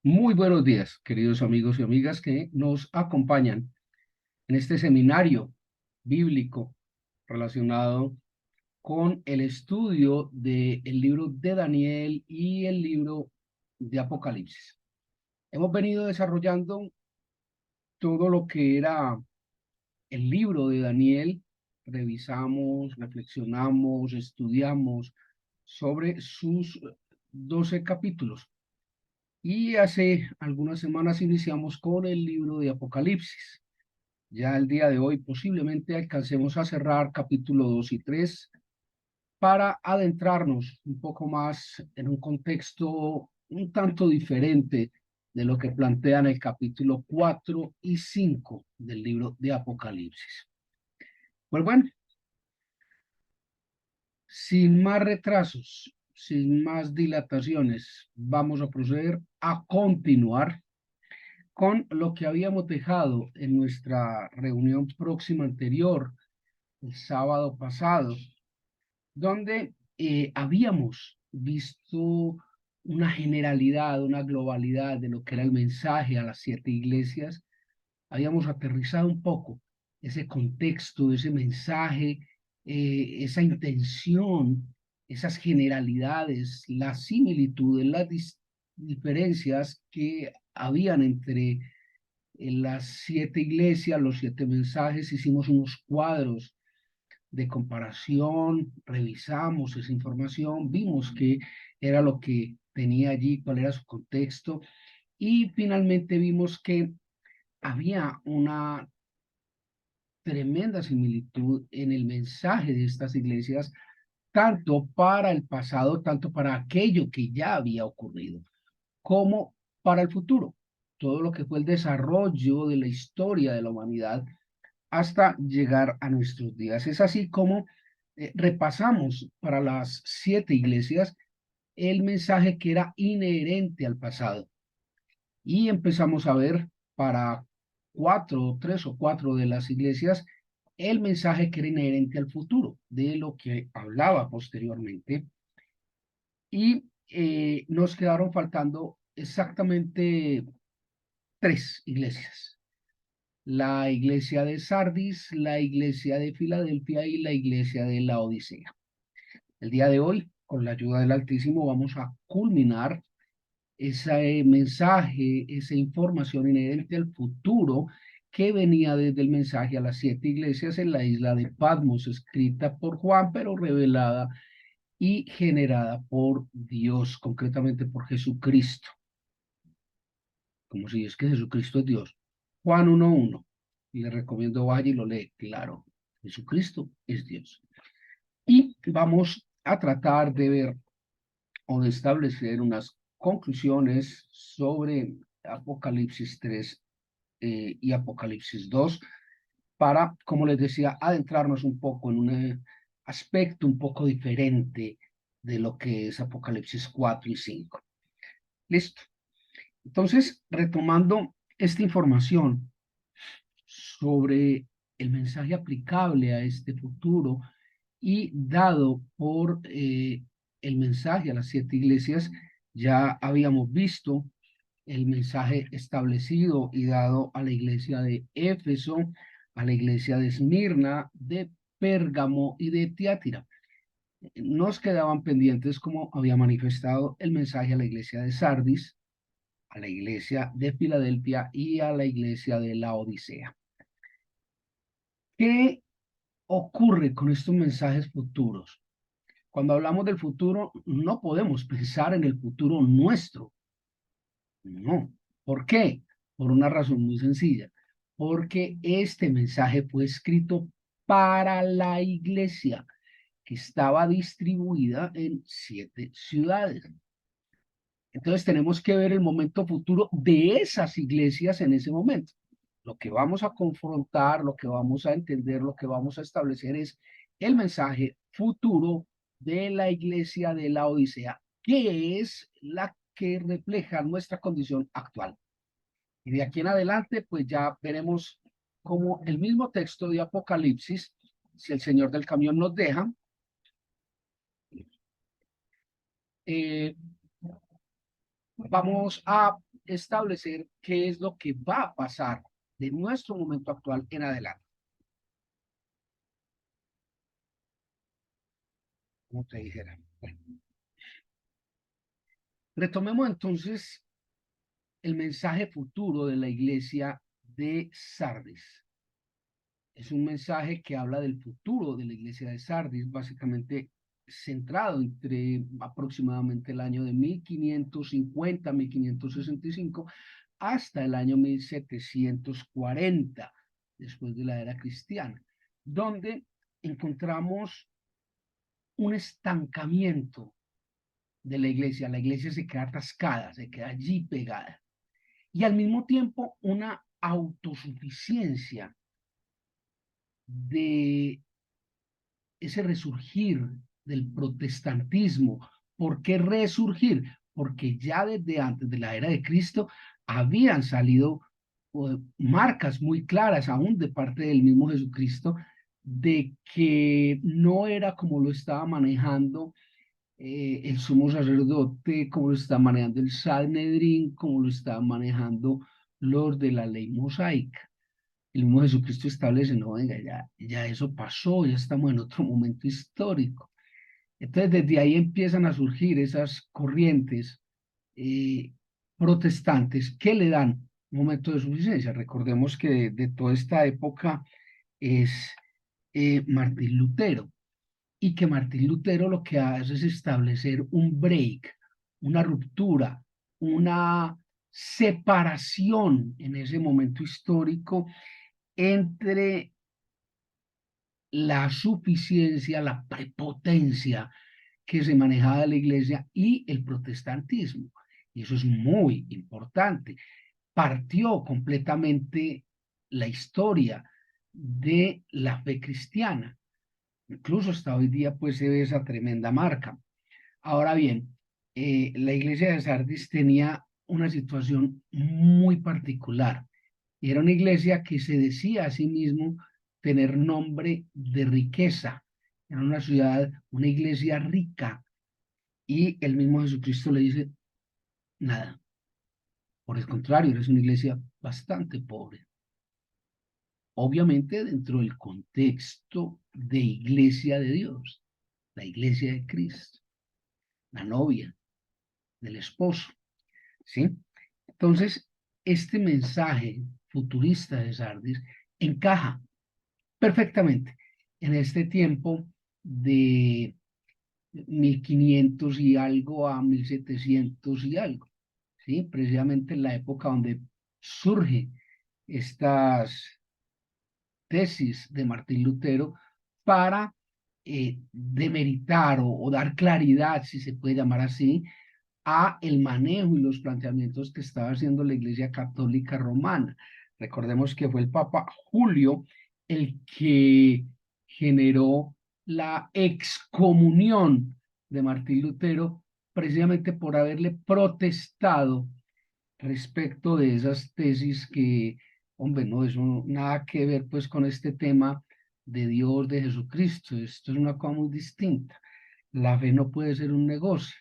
Muy buenos días, queridos amigos y amigas que nos acompañan en este seminario bíblico relacionado con el estudio del libro de Daniel y el libro de Apocalipsis. Hemos venido desarrollando todo lo que era el libro de Daniel, revisamos, reflexionamos, estudiamos sobre sus 12 capítulos. Y hace algunas semanas iniciamos con el libro de Apocalipsis. Ya el día de hoy posiblemente alcancemos a cerrar capítulo 2 y 3 para adentrarnos un poco más en un contexto un tanto diferente de lo que plantean el capítulo 4 y 5 del libro de Apocalipsis. Pues bueno, sin más retrasos, sin más dilataciones, vamos a proceder a continuar con lo que habíamos dejado en nuestra reunión próxima anterior, el sábado pasado, donde habíamos visto una generalidad, una globalidad de lo que era el mensaje a las 7 iglesias. Habíamos aterrizado un poco ese contexto, ese mensaje, esa intención, esas generalidades, las similitudes, las diferencias que habían entre en las 7 iglesias, los 7 mensajes, hicimos unos cuadros de comparación, revisamos esa información, vimos qué era lo que tenía allí, cuál era su contexto, y finalmente vimos que había una tremenda similitud en el mensaje de estas iglesias, tanto para el pasado, tanto para aquello que ya había ocurrido, como para el futuro. Todo lo que fue el desarrollo de la historia de la humanidad hasta llegar a nuestros días. Es así como repasamos para las 7 iglesias el mensaje que era inherente al pasado y empezamos a ver para 3 o 4 de las iglesias el mensaje que era inherente al futuro, de lo que hablaba posteriormente. Y nos quedaron faltando exactamente 3 iglesias: la iglesia de Sardis, la iglesia de Filadelfia y la iglesia de la Odisea. El día de hoy, con la ayuda del Altísimo, vamos a culminar ese mensaje, esa información inherente al futuro que venía desde el mensaje a las 7 iglesias en la isla de Patmos, escrita por Juan, pero revelada y generada por Dios, concretamente por Jesucristo, como si es que Jesucristo es Dios. Juan 1:1. Y le recomiendo vaya y lo lee. Claro, Jesucristo es Dios. Y vamos a tratar de ver o de establecer unas conclusiones sobre Apocalipsis 3 y Apocalipsis 2 para, como les decía, adentrarnos un poco en un aspecto un poco diferente de lo que es Apocalipsis 4 y 5. Listo. Entonces, retomando esta información sobre el mensaje aplicable a este futuro y dado por el mensaje a las 7 iglesias, ya habíamos visto el mensaje establecido y dado a la iglesia de Éfeso, a la iglesia de Esmirna, de Pérgamo y de Tiátira. Nos quedaban pendientes, como había manifestado, el mensaje a la iglesia de Sardis, a la iglesia de Filadelfia y a la iglesia de la Odisea. ¿Qué ocurre con estos mensajes futuros? Cuando hablamos del futuro, no podemos pensar en el futuro nuestro. No. ¿Por qué? Por una razón muy sencilla. Porque este mensaje fue escrito para la iglesia que estaba distribuida en 7 ciudades. Entonces tenemos que ver el momento futuro de esas iglesias en ese momento. Lo que vamos a confrontar, lo que vamos a entender, lo que vamos a establecer es el mensaje futuro de la iglesia de la Odisea, que es la que refleja nuestra condición actual. Y de aquí en adelante, pues ya veremos cómo el mismo texto de Apocalipsis, si el señor del camión nos deja, eh, vamos a establecer qué es lo que va a pasar de nuestro momento actual en adelante. Como te dijera. Bueno, retomemos entonces el mensaje futuro de la iglesia de Sardis. Es un mensaje que habla del futuro de la iglesia de Sardis, básicamente centrado entre aproximadamente el año de 1550, 1565, hasta el año 1740, después de la era cristiana, donde encontramos un estancamiento de la iglesia se queda atascada, se queda allí pegada, y al mismo tiempo una autosuficiencia de ese resurgir del protestantismo. ¿Por qué resurgir? Porque ya desde antes de la era de Cristo habían salido marcas muy claras, aún de parte del mismo Jesucristo, de que no era como lo estaba manejando el sumo sacerdote, como lo está manejando el Sanedrín, como lo está manejando los de la ley mosaica. El mismo Jesucristo establece, no, venga, ya eso pasó, ya estamos en otro momento histórico. Entonces, desde ahí empiezan a surgir esas corrientes eh, protestantes que le dan un momento de suficiencia. Recordemos que de toda esta época es Martín Lutero, y que Martín Lutero lo que hace es establecer un break, una ruptura, una separación en ese momento histórico entre la suficiencia, la prepotencia que se manejaba la iglesia y el protestantismo. Y eso es muy importante. Partió completamente la historia de la fe cristiana. Incluso hasta hoy día pues se ve esa tremenda marca. Ahora bien, la iglesia de Sardis tenía una situación muy particular. Era una iglesia que se decía a sí mismo tener nombre de riqueza. Era una ciudad, una iglesia rica. Y el mismo Jesucristo le dice, nada. Por el contrario, eres una iglesia bastante pobre. Obviamente dentro del contexto de iglesia de Dios, la iglesia de Cristo, la novia del esposo. ¿Sí? Entonces, este mensaje futurista de Sardis encaja perfectamente en este tiempo de 1500 y algo a 1700 y algo, ¿sí? Precisamente en la época donde surge estas tesis de Martín Lutero para demeritar o dar claridad, si se puede llamar así, a el manejo y los planteamientos que estaba haciendo la Iglesia Católica Romana. Recordemos que fue el Papa Julio el que generó la excomunión de Martín Lutero precisamente por haberle protestado respecto de esas tesis que, hombre, no, eso nada que ver pues con este tema de Dios, de Jesucristo. Esto es una cosa muy distinta. La fe no puede ser un negocio.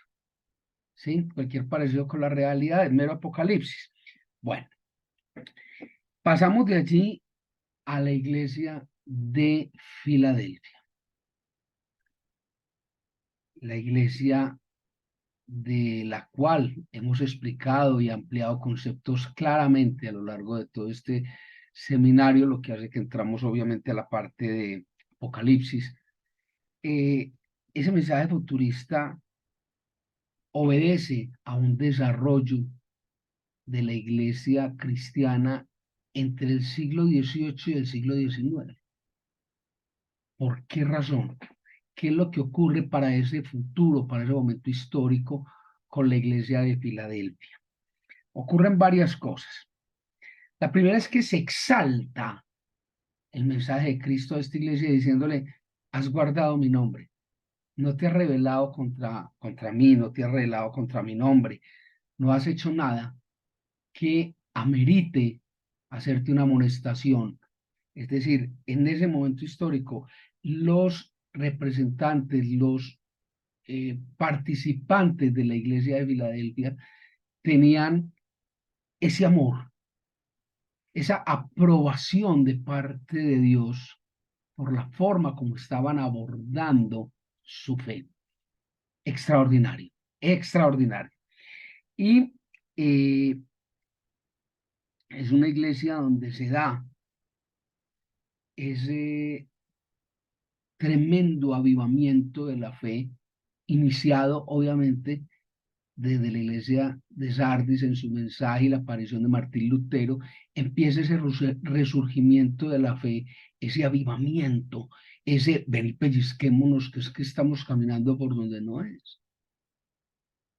¿Sí? Cualquier parecido con la realidad es mero apocalipsis. Bueno, pasamos de allí a la iglesia de Filadelfia, la iglesia de la cual hemos explicado y ampliado conceptos claramente a lo largo de todo este seminario, lo que hace que entramos obviamente a la parte de Apocalipsis. Ese mensaje futurista obedece a un desarrollo de la iglesia cristiana entre el siglo XVIII y el siglo XIX. ¿Por qué razón? ¿Qué es lo que ocurre para ese futuro, para ese momento histórico con la iglesia de Filadelfia? Ocurren varias cosas. La primera es que se exalta el mensaje de Cristo a esta iglesia diciéndole, has guardado mi nombre, no te has rebelado contra mí, no te has rebelado contra mi nombre, no has hecho nada que amerite hacerte una amonestación. Es decir, en ese momento histórico, los representantes, los participantes de la iglesia de Filadelfia tenían ese amor, esa aprobación de parte de Dios por la forma como estaban abordando su fe. Extraordinario, extraordinario. Y es una iglesia donde se da ese tremendo avivamiento de la fe, iniciado obviamente desde la iglesia de Sardis en su mensaje y la aparición de Martín Lutero, empieza ese resurgimiento de la fe, ese avivamiento, ese ven y pellizquémonos, que es que estamos caminando por donde no es.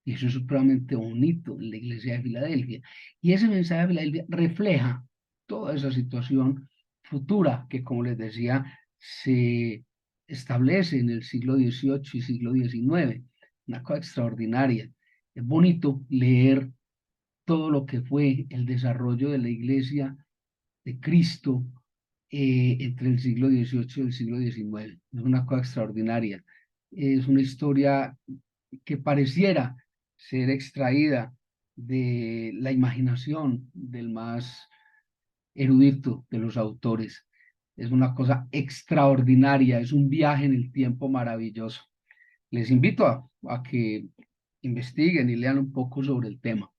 Y eso es supremamente bonito en la iglesia de Filadelfia. Y ese mensaje de Filadelfia refleja toda esa situación futura que, como les decía, se establece en el siglo XVIII y siglo XIX. Una cosa extraordinaria. Es bonito leer todo lo que fue el desarrollo de la iglesia de Cristo entre el siglo XVIII y el siglo XIX. Es una cosa extraordinaria. Es una historia que pareciera ser extraída de la imaginación del más erudito de los autores. Es una cosa extraordinaria, es un viaje en el tiempo maravilloso. Les invito a que investiguen y lean un poco sobre el tema.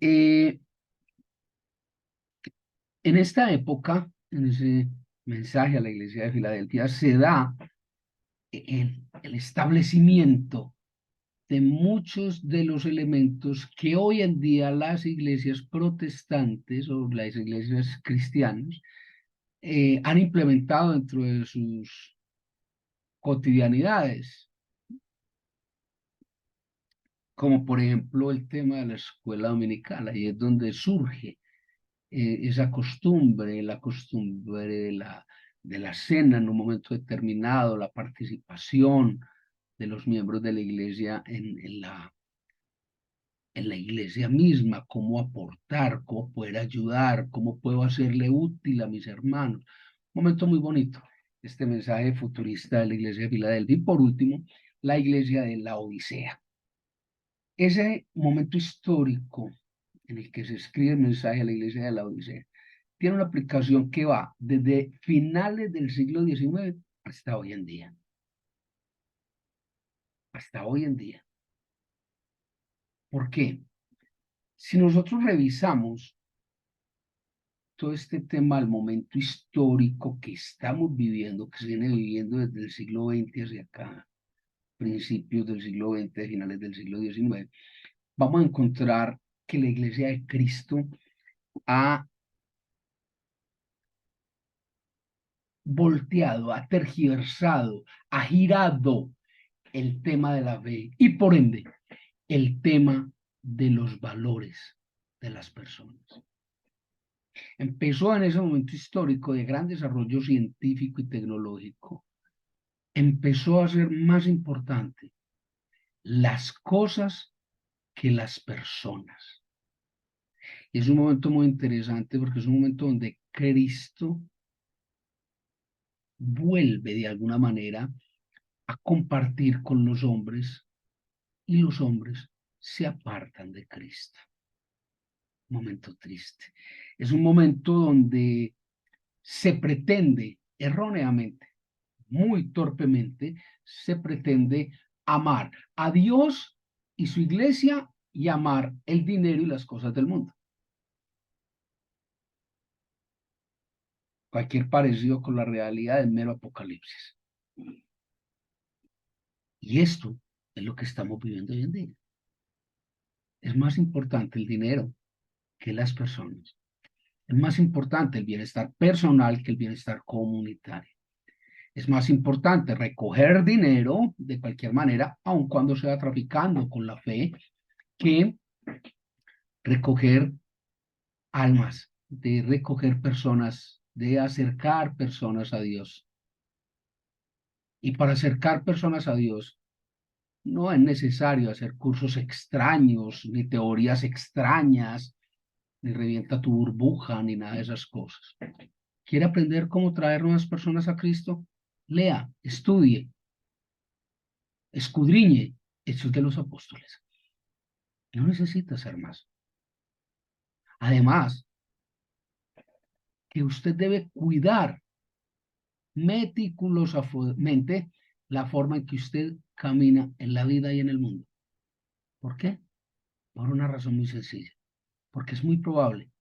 En esta época, en ese mensaje a la iglesia de Filadelfia, se da el establecimiento de muchos de los elementos que hoy en día las iglesias protestantes o las iglesias cristianas han implementado dentro de sus cotidianidades, como por ejemplo el tema de la escuela dominical. Ahí es donde surge esa costumbre, la costumbre de la cena en un momento determinado, la participación de los miembros de la iglesia en la iglesia misma, cómo aportar, cómo poder ayudar, cómo puedo hacerle útil a mis hermanos. Un momento muy bonito, este mensaje futurista de la iglesia de Filadelfia. Y por último, la iglesia de la Odisea. Ese momento histórico en el que se escribe el mensaje a la iglesia de la Odisea tiene una aplicación que va desde finales del siglo XIX hasta hoy en día. Hasta hoy en día. ¿Por qué? Si nosotros revisamos todo este tema al momento histórico que estamos viviendo, que se viene viviendo desde el siglo XX hacia acá, principios del siglo XX, finales del siglo XIX, vamos a encontrar que la iglesia de Cristo ha volteado, ha tergiversado, ha girado el tema de la fe y por ende el tema de los valores de las personas. Empezó en ese momento histórico de gran desarrollo científico y tecnológico, empezó a ser más importante las cosas que las personas. Y es un momento muy interesante porque es un momento donde Cristo vuelve de alguna manera a compartir con los hombres y los hombres se apartan de Cristo. Un momento triste. Es un momento donde se pretende erróneamente, muy torpemente, se pretende amar a Dios y su iglesia y amar el dinero y las cosas del mundo. Cualquier parecido con la realidad es mero apocalipsis. Y esto es lo que estamos viviendo hoy en día. Es más importante el dinero que las personas. Es más importante el bienestar personal que el bienestar comunitario. Es más importante recoger dinero de cualquier manera, aun cuando sea traficando con la fe, que recoger almas, de recoger personas, de acercar personas a Dios. Y para acercar personas a Dios, no es necesario hacer cursos extraños, ni teorías extrañas, ni revienta tu burbuja, ni nada de esas cosas. ¿Quiere aprender cómo traer nuevas personas a Cristo? Lea, estudie, escudriñe Hechos de los Apóstoles. No necesita ser más. Además, que usted debe cuidar meticulosamente la forma en que usted camina en la vida y en el mundo. ¿Por qué? Por una razón muy sencilla. Porque es muy probable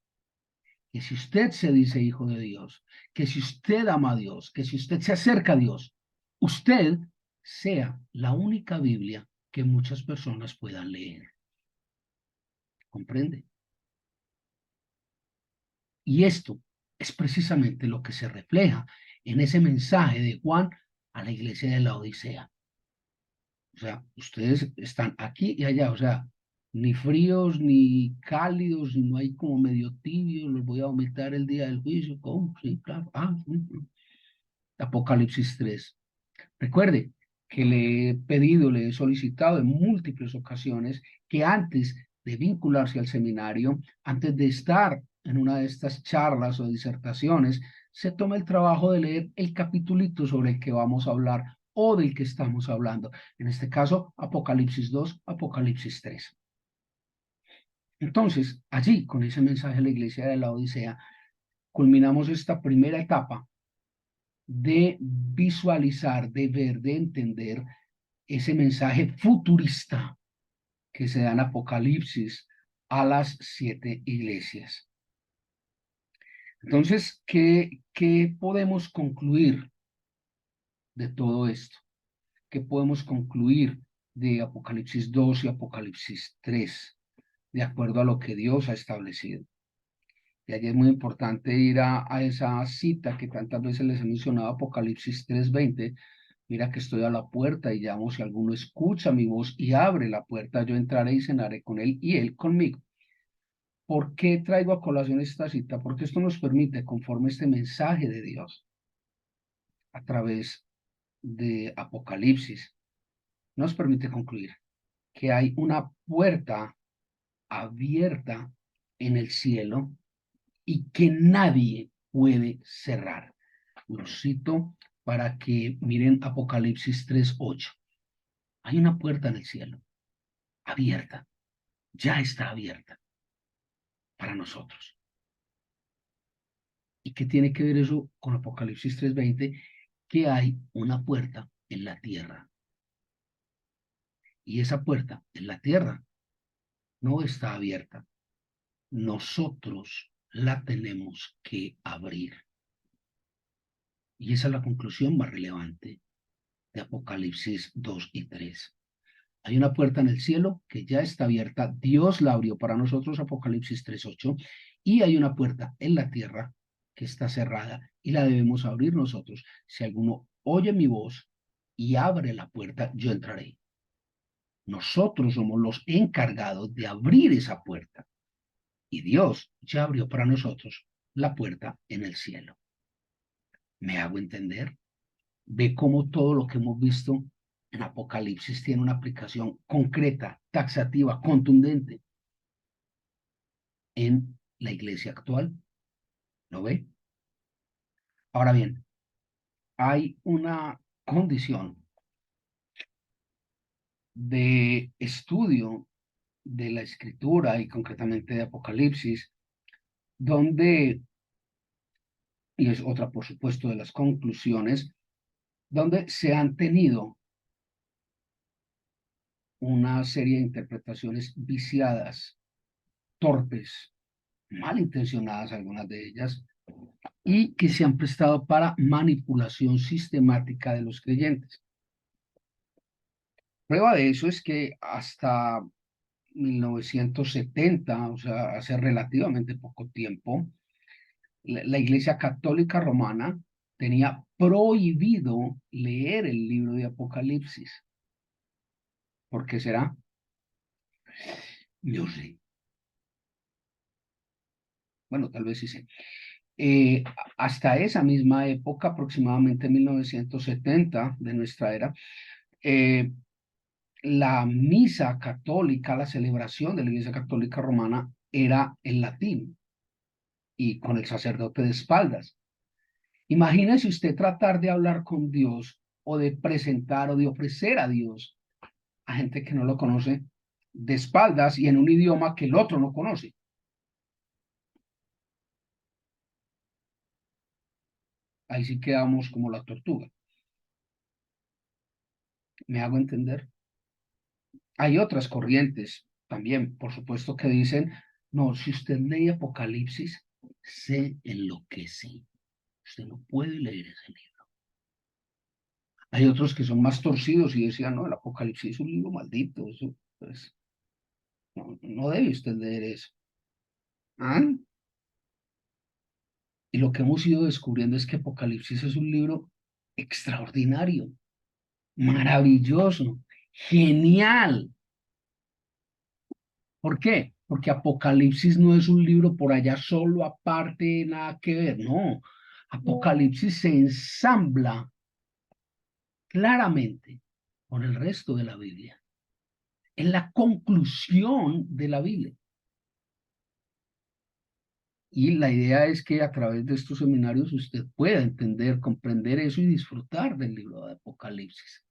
que si usted se dice hijo de Dios, que si usted ama a Dios, que si usted se acerca a Dios, usted sea la única Biblia que muchas personas puedan leer. ¿Comprende? Y esto es precisamente lo que se refleja en ese mensaje de Juan a la iglesia de la Odisea. O sea, ustedes están aquí y allá, o sea, ni fríos ni cálidos, no hay como medio tibios, los voy a vomitar el día del juicio. ¿Cómo? Sí, claro. Apocalipsis 3. Recuerde que le he pedido, le he solicitado en múltiples ocasiones que antes de vincularse al seminario, antes de estar en una de estas charlas o disertaciones, se tome el trabajo de leer el capitulito sobre el que vamos a hablar o del que estamos hablando. En este caso, Apocalipsis 2, Apocalipsis 3. Entonces, allí, con ese mensaje a la iglesia de la Odisea, culminamos esta primera etapa de visualizar, de ver, de entender ese mensaje futurista que se da en Apocalipsis a las 7 iglesias. Entonces, ¿qué podemos concluir de todo esto? ¿Qué podemos concluir de Apocalipsis 2 y Apocalipsis 3, de acuerdo a lo que Dios ha establecido? Y allí es muy importante ir a esa cita que tantas veces les he mencionado, Apocalipsis 3:20. Mira que estoy a la puerta y llamo, si alguno escucha mi voz y abre la puerta, yo entraré y cenaré con él y él conmigo. ¿Por qué traigo a colación esta cita? Porque esto nos permite, conforme este mensaje de Dios, a través de Apocalipsis, nos permite concluir que hay una puerta abierta en el cielo y que nadie puede cerrar. Lo cito para que miren Apocalipsis 3:8. Hay una puerta en el cielo, abierta, ya está abierta para nosotros. ¿Y qué tiene que ver eso con Apocalipsis 3:20? Que hay una puerta en la tierra. Y esa puerta en la tierra no está abierta. Nosotros la tenemos que abrir. Y esa es la conclusión más relevante de Apocalipsis 2 y 3. Hay una puerta en el cielo que ya está abierta. Dios la abrió para nosotros, Apocalipsis 3:8. Y hay una puerta en la tierra que está cerrada y la debemos abrir nosotros. Si alguno oye mi voz y abre la puerta, yo entraré. Nosotros somos los encargados de abrir esa puerta. Y Dios ya abrió para nosotros la puerta en el cielo. ¿Me hago entender? Ve cómo todo lo que hemos visto en Apocalipsis tiene una aplicación concreta, taxativa, contundente en la iglesia actual. ¿Lo ve? Ahora bien, hay una condición de estudio de la escritura y concretamente de Apocalipsis, donde, y es otra por supuesto de las conclusiones, donde se han tenido una serie de interpretaciones viciadas, torpes, malintencionadas algunas de ellas, y que se han prestado para manipulación sistemática de los creyentes. Prueba de eso es que hasta 1970, o sea, hace relativamente poco tiempo, la Iglesia Católica Romana tenía prohibido leer el libro de Apocalipsis. ¿Por qué será? Yo sé. Bueno, tal vez sí sé. Eh, Hasta esa misma época, aproximadamente 1970 de nuestra era, eh, la misa católica, la celebración de la Iglesia Católica Romana era en latín y con el sacerdote de espaldas. Imagínese usted tratar de hablar con Dios o de presentar o de ofrecer a Dios a gente que no lo conoce de espaldas y en un idioma que el otro no conoce. ahí sí quedamos como la tortuga. ¿Me hago entender? Hay otras corrientes también, por supuesto, que dicen, no, si usted lee Apocalipsis, se enloquece. Usted no puede leer ese libro. Hay otros que son más torcidos y decían, no, el Apocalipsis es un libro maldito, eso, pues, no debe usted leer eso. ¿Ah? Y lo que hemos ido descubriendo es que Apocalipsis es un libro extraordinario, maravilloso, genial. ¿Por qué? Porque Apocalipsis no es un libro por allá solo, aparte, nada que ver, no. Apocalipsis se ensambla claramente con el resto de la Biblia. Es la conclusión de la Biblia. Y la idea es que a través de estos seminarios usted pueda entender, comprender eso y disfrutar del libro de Apocalipsis.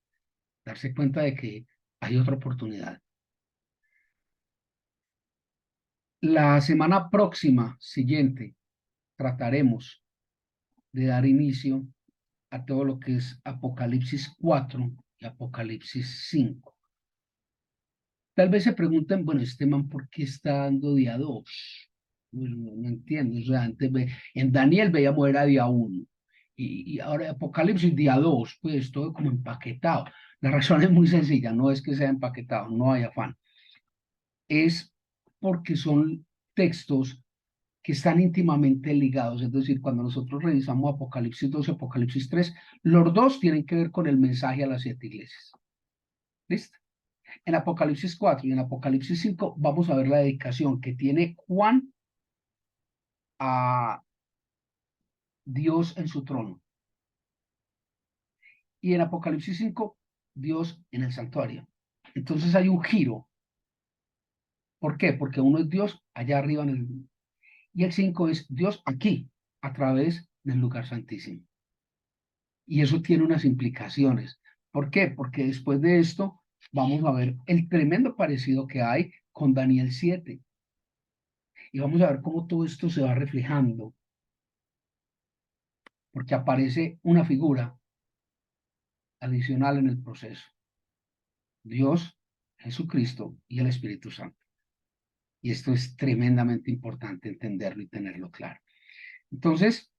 Darse cuenta de que hay otra oportunidad. La semana próxima, siguiente, trataremos de dar inicio a todo lo que es Apocalipsis 4 y Apocalipsis 5. Tal vez se pregunten, bueno, este man, ¿por qué está dando día 2? Bueno, no entiendo, o sea, en Daniel veíamos era día 1 y ahora Apocalipsis día 2, pues todo como empaquetado. La razón es muy sencilla, no es que sea empaquetado, no hay afán. Es porque son textos que están íntimamente ligados, es decir, cuando nosotros revisamos Apocalipsis 2 y Apocalipsis 3, los dos tienen que ver con el mensaje a las 7 iglesias. ¿Listo? En Apocalipsis 4 y en Apocalipsis 5 vamos a ver la dedicación que tiene Juan a Dios en su trono. Y en Apocalipsis 5, Dios en el santuario. Entonces hay un giro. ¿Por qué? Porque uno es Dios allá arriba en el... Y el 5 es Dios aquí, a través del lugar santísimo. Y eso tiene unas implicaciones. ¿Por qué? Porque después de esto vamos a ver el tremendo parecido que hay con Daniel 7. Y vamos a ver cómo todo esto se va reflejando, porque aparece una figura adicional en el proceso. Dios, Jesucristo y el Espíritu Santo. Y esto es tremendamente importante entenderlo y tenerlo claro. Entonces,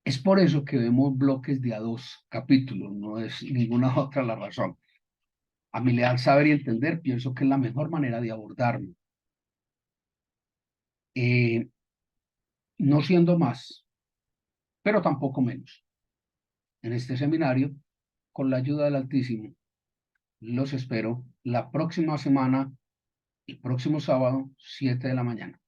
es por eso que vemos bloques de a 2 capítulos, no es ninguna otra la razón. A mi leal saber y entender, pienso que es la mejor manera de abordarlo. Eh, no siendo más, pero tampoco menos. En este seminario, con la ayuda del Altísimo, los espero la próxima semana, el próximo sábado, 7 de la mañana.